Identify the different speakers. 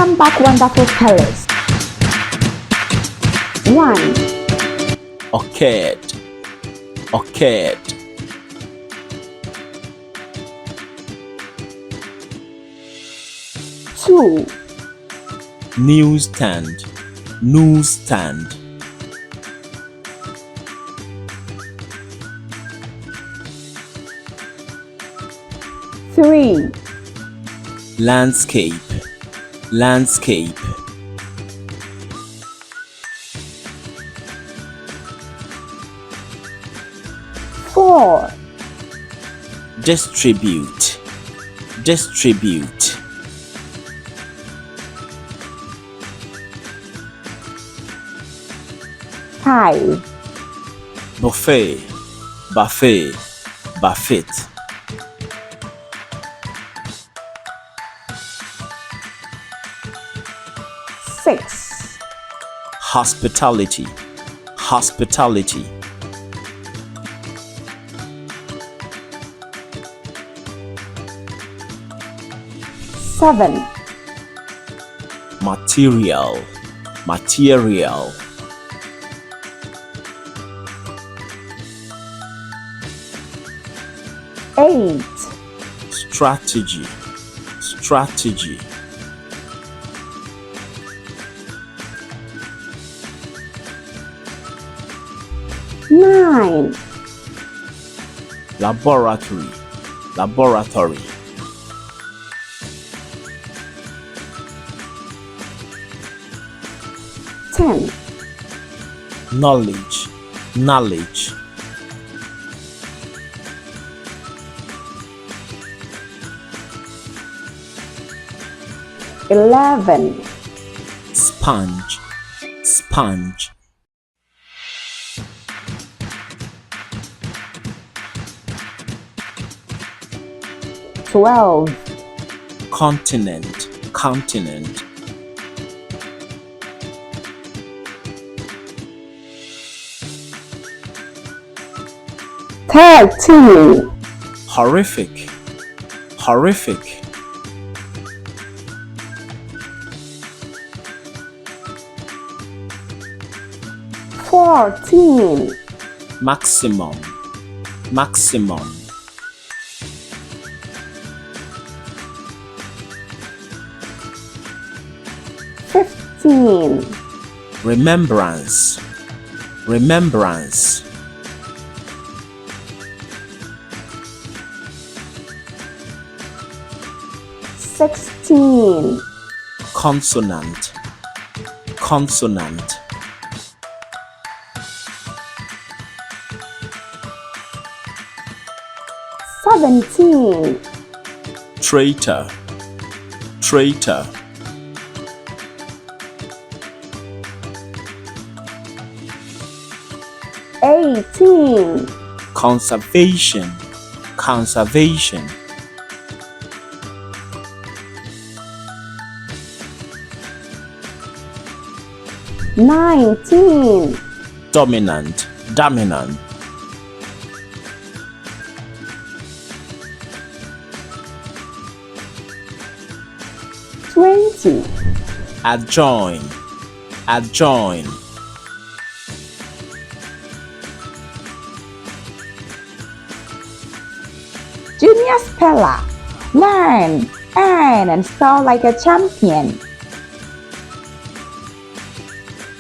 Speaker 1: Welcome back, wonderful fellas. 1,
Speaker 2: Occurred. Occurred.
Speaker 1: 2,
Speaker 2: Newsstand. Newsstand.
Speaker 1: 3,
Speaker 2: Landscape. Landscape.
Speaker 1: 4,
Speaker 2: Distribute. Distribute.
Speaker 1: 5,
Speaker 2: Buffet. Buffet. Buffet.
Speaker 1: 6,
Speaker 2: Hospitality. Hospitality.
Speaker 1: 7,
Speaker 2: Material. Material.
Speaker 1: 8,
Speaker 2: Strategy. Strategy.
Speaker 1: 9,
Speaker 2: Laboratory. Laboratory.
Speaker 1: 10,
Speaker 2: Knowledge. Knowledge.
Speaker 1: 11,
Speaker 2: Sponge. Sponge.
Speaker 1: 12,
Speaker 2: Continent. Continent.
Speaker 1: 13,
Speaker 2: Horrific. Horrific.
Speaker 1: 14,
Speaker 2: Maximum. Maximum.
Speaker 1: 15,
Speaker 2: Remembrance. Remembrance.
Speaker 1: 16,
Speaker 2: Consonant. Consonant.
Speaker 1: 17,
Speaker 2: Traitor. Traitor.
Speaker 1: 18,
Speaker 2: Conservation. Conservation.
Speaker 1: 19,
Speaker 2: Dominant. Dominant.
Speaker 1: 20,
Speaker 2: Adjoin. Adjoin.
Speaker 1: 'Junior Speller. Learn, earn, and spell like a champion.